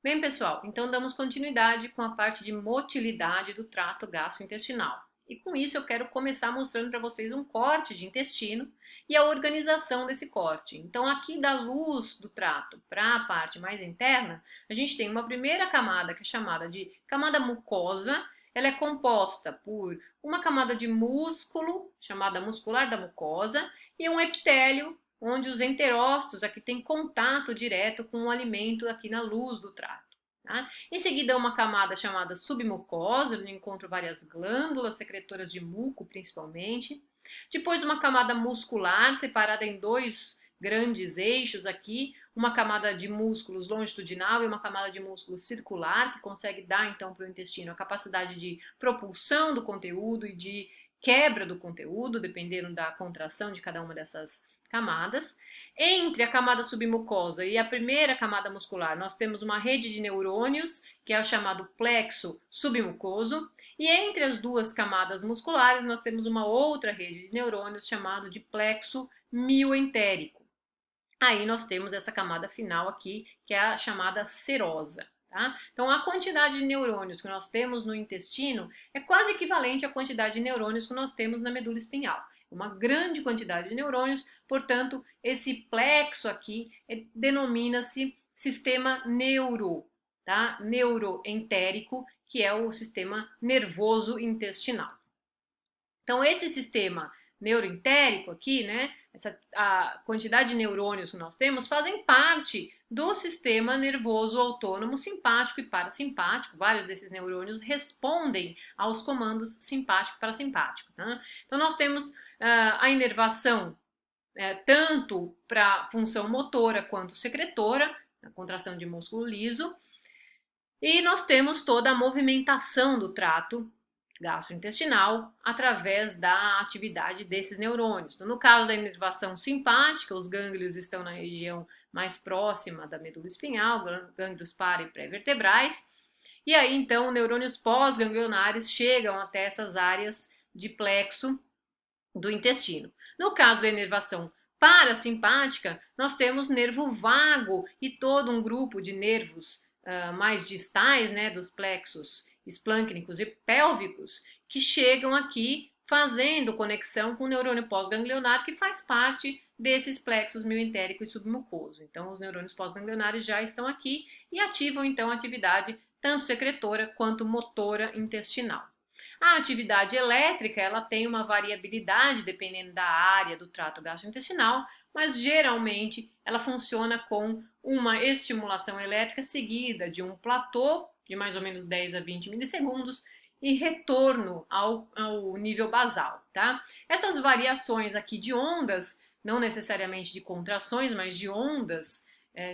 Bem, pessoal, então damos continuidade com a parte de motilidade do trato gastrointestinal. E com isso eu quero começar mostrando para vocês um corte de intestino e a organização desse corte. Então, aqui da luz do trato para a parte mais interna, a gente tem uma primeira camada que é chamada de camada mucosa. Ela é composta por uma camada de músculo, chamada muscular da mucosa, e um epitélio onde os enterócitos aqui têm contato direto com o alimento aqui na luz do trato. Tá? Em seguida, uma camada chamada submucosa, onde encontro várias glândulas secretoras de muco, principalmente. Depois, uma camada muscular, separada em dois grandes eixos aqui, uma camada de músculos longitudinal e uma camada de músculo circular, que consegue dar, então, para o intestino a capacidade de propulsão do conteúdo e de quebra do conteúdo, dependendo da contração de cada uma dessas camadas. Entre a camada submucosa e a primeira camada muscular, nós temos uma rede de neurônios, que é o chamado plexo submucoso, e entre as duas camadas musculares, nós temos uma outra rede de neurônios chamado de plexo mioentérico. Aí nós temos essa camada final aqui, que é a chamada serosa. Tá? Então, a quantidade de neurônios que nós temos no intestino é quase equivalente à quantidade de neurônios que nós temos na medula espinhal. Uma grande quantidade de neurônios, portanto, esse plexo aqui denomina-se sistema tá? Neuroentérico, que é o sistema nervoso intestinal. Então, esse sistema neuroentérico aqui, né, a quantidade de neurônios que nós temos, fazem parte do sistema nervoso autônomo simpático e parasimpático. Vários desses neurônios respondem aos comandos simpático e parasimpático. Tá? Então, nós temos a inervação tanto para função motora quanto secretora, a contração de músculo liso, e nós temos toda a movimentação do trato gastrointestinal através da atividade desses neurônios. Então, no caso da inervação simpática, os gânglios estão na região mais próxima da medula espinhal, gânglios para e pré-vertebrais, e aí então neurônios pós-ganglionares chegam até essas áreas de plexo do intestino. No caso da inervação parasimpática, nós temos nervo vago e todo um grupo de nervos mais distais, né, dos plexos esplâncnicos e pélvicos, que chegam aqui fazendo conexão com o neurônio pós-ganglionar, que faz parte desses plexos mioentérico e submucoso. Então, os neurônios pós-ganglionares já estão aqui e ativam, então, a atividade tanto secretora quanto motora intestinal. A atividade elétrica, ela tem uma variabilidade dependendo da área do trato gastrointestinal, mas geralmente ela funciona com uma estimulação elétrica seguida de um platô de mais ou menos 10 a 20 milissegundos e retorno ao nível basal, tá? Essas variações aqui de ondas, não necessariamente de contrações, mas de ondas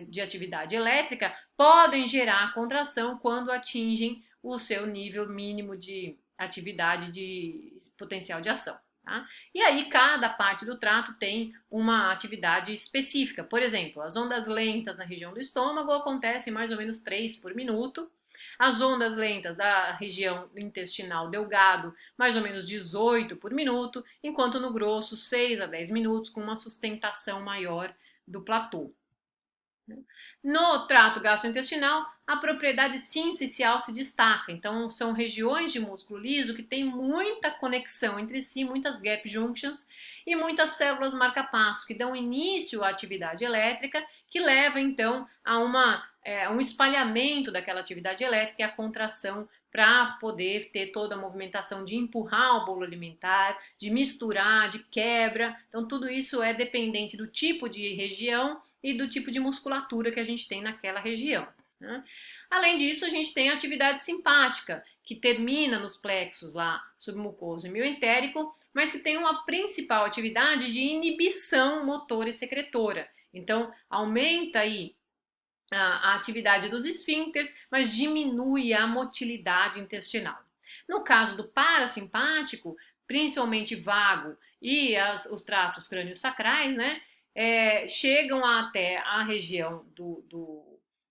de atividade elétrica, podem gerar contração quando atingem o seu nível mínimo de atividade de potencial de ação. Tá? E aí cada parte do trato tem uma atividade específica. Por exemplo, as ondas lentas na região do estômago acontecem mais ou menos 3 por minuto. As ondas lentas da região intestinal delgado, mais ou menos 18 por minuto, enquanto no grosso 6 a 10 minutos, com uma sustentação maior do platô. No trato gastrointestinal, a propriedade sincicial se destaca. Então, são regiões de músculo liso que têm muita conexão entre si, muitas gap junctions e muitas células marca-passo que dão início à atividade elétrica, que leva então a um espalhamento daquela atividade elétrica e a contração para poder ter toda a movimentação de empurrar o bolo alimentar, de misturar, de quebra. Então, tudo isso é dependente do tipo de região e do tipo de musculatura que a gente tem naquela região. Né? Além disso, a gente tem a atividade simpática, que termina nos plexos lá, submucoso e mioentérico, mas que tem uma principal atividade de inibição motora e secretora. Então, aumenta aí a atividade dos esfíncteres, mas diminui a motilidade intestinal. No caso do parasimpático, principalmente vago e os tratos crânio-sacrais, né, chegam até a região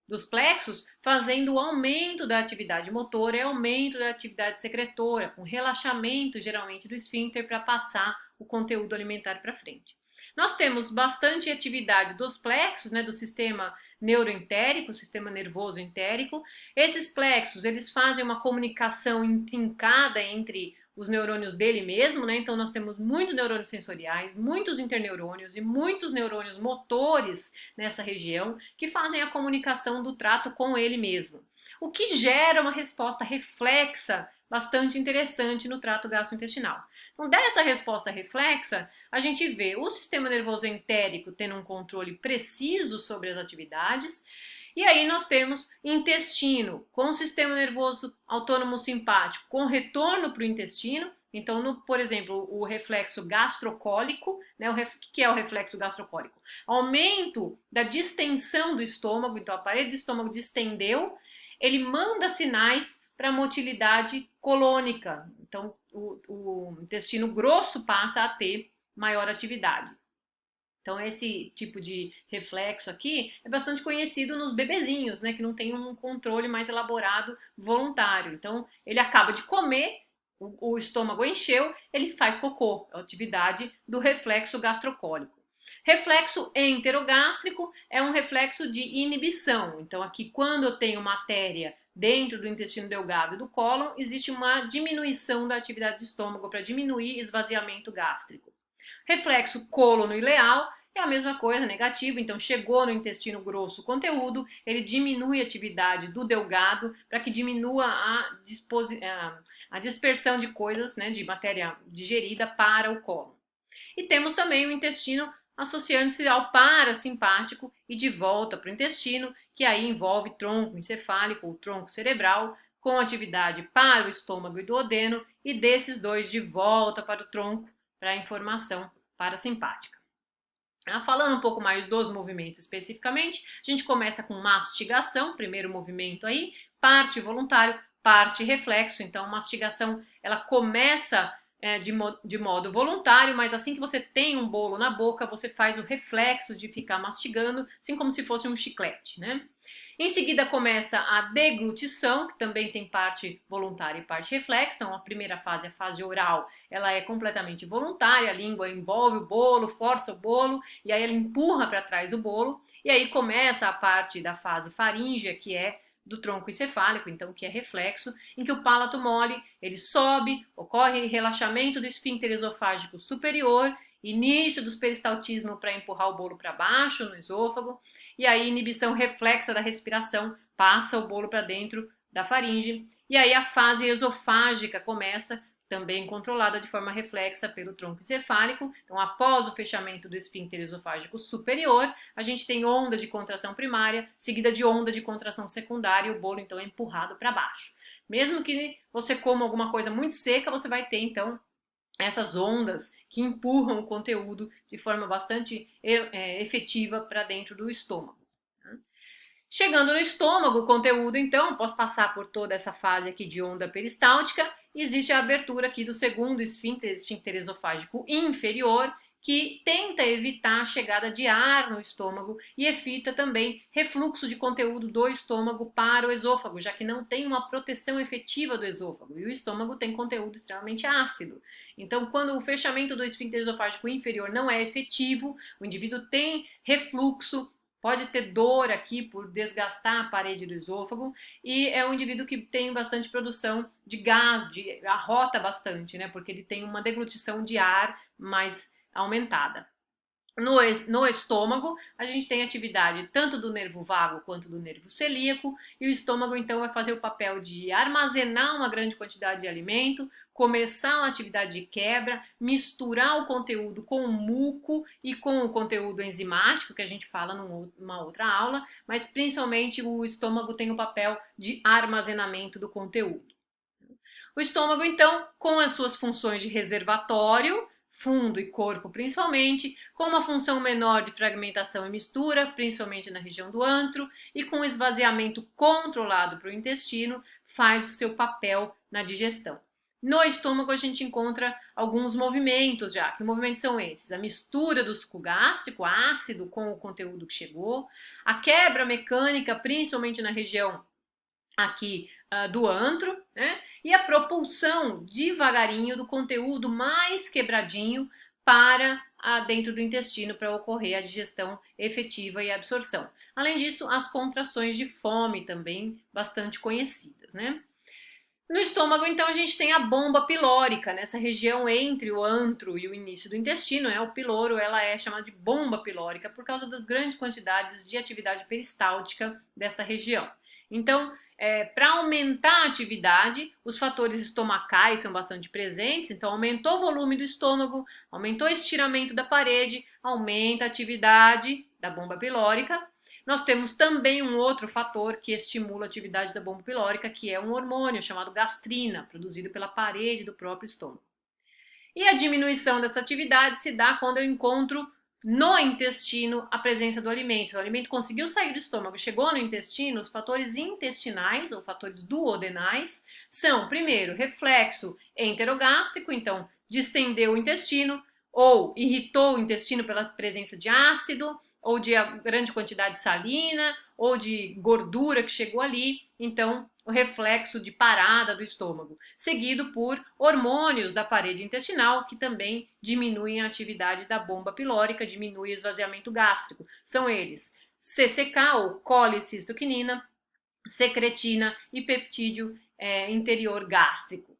dos plexos, fazendo o aumento da atividade motora e aumento da atividade secretora, com relaxamento geralmente do esfíncter para passar o conteúdo alimentar para frente. Nós temos bastante atividade dos plexos, né, do sistema neuroentérico, sistema nervoso entérico. Esses plexos, eles fazem uma comunicação intrincada entre os neurônios dele mesmo, né? Então nós temos muitos neurônios sensoriais, muitos interneurônios e muitos neurônios motores nessa região que fazem a comunicação do trato com ele mesmo. O que gera uma resposta reflexa bastante interessante no trato gastrointestinal. Então, dessa resposta reflexa, a gente vê o sistema nervoso entérico tendo um controle preciso sobre as atividades, e aí nós temos intestino com o sistema nervoso autônomo simpático com retorno para o intestino. Então, por exemplo, o reflexo gastrocólico, né? O que é o reflexo gastrocólico? Aumento da distensão do estômago, então a parede do estômago distendeu, ele manda sinais para a motilidade colônica. Então, o intestino grosso passa a ter maior atividade. Então, esse tipo de reflexo aqui é bastante conhecido nos bebezinhos, né, que não tem um controle mais elaborado voluntário. Então, ele acaba de comer, o estômago encheu, ele faz cocô, a atividade do reflexo gastrocólico. Reflexo enterogástrico é um reflexo de inibição. Então, aqui, quando eu tenho matéria dentro do intestino delgado e do cólon, existe uma diminuição da atividade do estômago para diminuir esvaziamento gástrico. Reflexo colono-ileal é a mesma coisa, negativo, então chegou no intestino grosso o conteúdo, ele diminui a atividade do delgado para que diminua a dispersão de coisas, né, de matéria digerida para o cólon. E temos também o intestino associando-se ao parasimpático e de volta para o intestino, que aí envolve tronco encefálico ou tronco cerebral, com atividade para o estômago e duodeno, e desses dois de volta para o tronco, para a informação parasimpática. Falando um pouco mais dos movimentos especificamente, a gente começa com mastigação, primeiro movimento aí, parte voluntário, parte reflexo. Então, mastigação, ela começa de modo voluntário, mas assim que você tem um bolo na boca, você faz o reflexo de ficar mastigando, assim como se fosse um chiclete, né? Em seguida começa a deglutição, que também tem parte voluntária e parte reflexa. Então a primeira fase, a fase oral, ela é completamente voluntária, a língua envolve o bolo, força o bolo, e aí ela empurra para trás o bolo, e aí começa a parte da fase faríngea, que é do tronco encefálico, então que é reflexo, em que o palato mole, ele sobe, ocorre relaxamento do esfíncter esofágico superior, início do peristaltismo para empurrar o bolo para baixo no esôfago, e aí inibição reflexa da respiração, passa o bolo para dentro da faringe, e aí a fase esofágica começa, também controlada de forma reflexa pelo tronco encefálico. Então, após o fechamento do esfíncter esofágico superior, a gente tem onda de contração primária, seguida de onda de contração secundária, e o bolo então é empurrado para baixo. Mesmo que você coma alguma coisa muito seca, você vai ter então essas ondas que empurram o conteúdo de forma bastante efetiva para dentro do estômago. Chegando no estômago, o conteúdo, então, posso passar por toda essa fase aqui de onda peristáltica, existe a abertura aqui do segundo esfíncter esofágico inferior, que tenta evitar a chegada de ar no estômago e evita também refluxo de conteúdo do estômago para o esôfago, já que não tem uma proteção efetiva do esôfago, e o estômago tem conteúdo extremamente ácido. Então, quando o fechamento do esfíncter esofágico inferior não é efetivo, o indivíduo tem refluxo, pode ter dor aqui por desgastar a parede do esôfago, e é um indivíduo que tem bastante produção de gás, arrota bastante, né? Porque ele tem uma deglutição de ar mais aumentada. No estômago, a gente tem atividade tanto do nervo vago quanto do nervo celíaco, e o estômago então vai fazer o papel de armazenar uma grande quantidade de alimento, começar uma atividade de quebra, misturar o conteúdo com o muco e com o conteúdo enzimático, que a gente fala numa outra aula, mas principalmente o estômago tem o papel de armazenamento do conteúdo. O estômago, então, com as suas funções de reservatório, fundo e corpo principalmente, com uma função menor de fragmentação e mistura, principalmente na região do antro, e com esvaziamento controlado para o intestino, faz o seu papel na digestão. No estômago a gente encontra alguns movimentos já. Que movimentos são esses? A mistura do suco gástrico, ácido, com o conteúdo que chegou, a quebra mecânica, principalmente na região aqui do antro, né? E a propulsão devagarinho do conteúdo mais quebradinho para dentro do intestino para ocorrer a digestão efetiva e a absorção. Além disso, as contrações de fome também bastante conhecidas, né? No estômago, então, a gente tem a bomba pilórica, nessa região entre o antro e o início do intestino, o piloro, ela é chamada de bomba pilórica por causa das grandes quantidades de atividade peristáltica desta região. Então, para aumentar a atividade, os fatores estomacais são bastante presentes, então aumentou o volume do estômago, aumentou o estiramento da parede, aumenta a atividade da bomba pilórica. Nós temos também um outro fator que estimula a atividade da bomba pilórica, que é um hormônio chamado gastrina, produzido pela parede do próprio estômago. E a diminuição dessa atividade se dá quando eu encontro no intestino a presença do alimento. O alimento conseguiu sair do estômago, chegou no intestino, os fatores intestinais ou fatores duodenais são, primeiro, reflexo enterogástrico, então distendeu o intestino, ou irritou o intestino pela presença de ácido, ou de grande quantidade salina, ou de gordura que chegou ali, então o reflexo de parada do estômago, seguido por hormônios da parede intestinal, que também diminuem a atividade da bomba pilórica, diminui o esvaziamento gástrico. São eles CCK, ou colicistoquinina, secretina e peptídeo interior gástrico.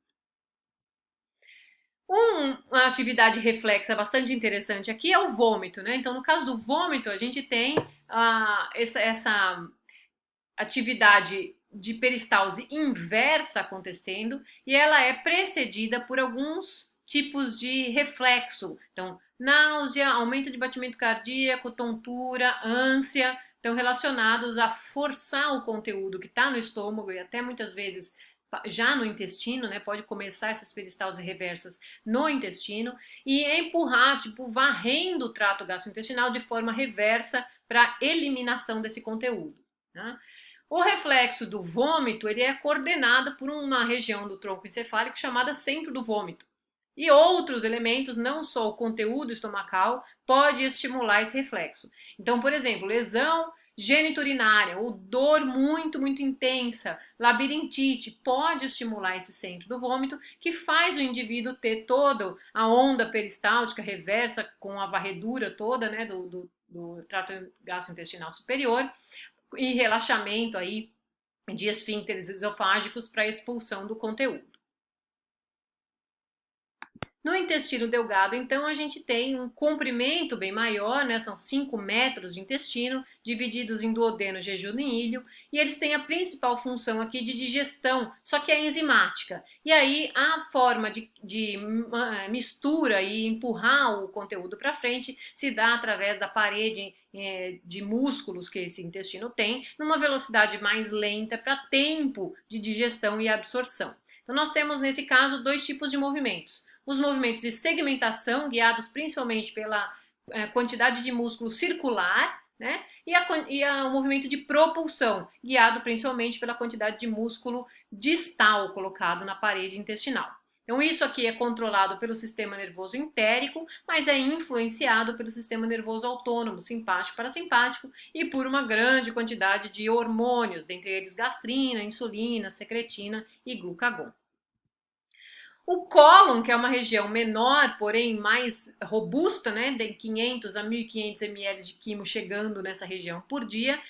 Uma atividade reflexa bastante interessante aqui é o vômito, né? Então, no caso do vômito, a gente tem essa atividade de peristalse inversa acontecendo e ela é precedida por alguns tipos de reflexo. Então, náusea, aumento de batimento cardíaco, tontura, ânsia, estão relacionados a forçar o conteúdo que está no estômago e até muitas vezes já no intestino, né? Pode começar essas peristalses reversas no intestino e empurrar, tipo, varrendo o trato gastrointestinal de forma reversa para eliminação desse conteúdo, né? O reflexo do vômito ele é coordenado por uma região do tronco encefálico chamada centro do vômito. E outros elementos, não só o conteúdo estomacal, pode estimular esse reflexo. Então, por exemplo, lesão geniturinária ou dor muito intensa, labirintite, pode estimular esse centro do vômito, que faz o indivíduo ter toda a onda peristáltica reversa com a varredura toda, né, do trato gastrointestinal superior, e relaxamento aí de esfíncteres esofágicos para expulsão do conteúdo. No intestino delgado, então, a gente tem um comprimento bem maior, né? São 5 metros de intestino, divididos em duodeno, jejum e ilho, e eles têm a principal função aqui de digestão, só que é enzimática. E aí a forma de mistura e empurrar o conteúdo para frente se dá através da parede de músculos que esse intestino tem, numa velocidade mais lenta para tempo de digestão e absorção. Então nós temos nesse caso dois tipos de movimentos. Os movimentos de segmentação, guiados principalmente pela quantidade de músculo circular, né? E o movimento de propulsão, guiado principalmente pela quantidade de músculo distal colocado na parede intestinal. Então, isso aqui é controlado pelo sistema nervoso entérico, mas é influenciado pelo sistema nervoso autônomo, simpático, parasimpático, e por uma grande quantidade de hormônios, dentre eles gastrina, insulina, secretina e glucagon. O cólon, que é uma região menor, porém mais robusta, né, de 500 a 1.500 ml de quimo chegando nessa região por dia,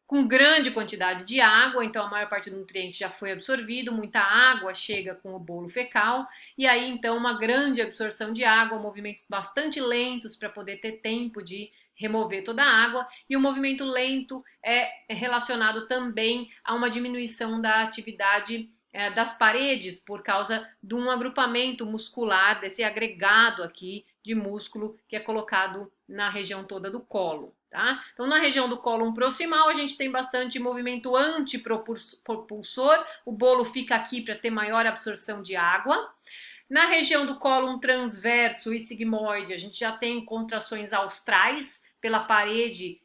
com grande quantidade de água, então a maior parte do nutriente já foi absorvido, muita água chega com o bolo fecal, e aí então uma grande absorção de água, movimentos bastante lentos para poder ter tempo de remover toda a água, e o movimento lento é relacionado também a uma diminuição da atividade das paredes por causa de um agrupamento muscular, desse agregado aqui de músculo que é colocado na região toda do colo. Tá? Então, na região do cólon proximal, a gente tem bastante movimento antipropulsor, o bolo fica aqui para ter maior absorção de água. Na região do cólon transverso e sigmoide, a gente já tem contrações austrais pela parede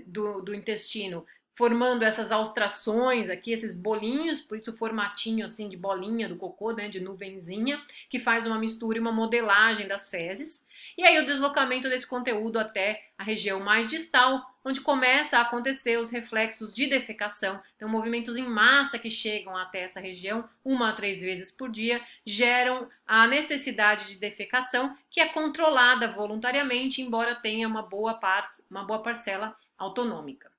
do intestino, formando essas austrações aqui, esses bolinhos, por isso o formatinho assim de bolinha do cocô, né, de nuvenzinha, que faz uma mistura e uma modelagem das fezes. E aí o deslocamento desse conteúdo até a região mais distal, onde começa a acontecer os reflexos de defecação. Então, movimentos em massa que chegam até essa região 1 a 3 vezes por dia geram a necessidade de defecação, que é controlada voluntariamente, embora tenha uma boa parcela autonômica.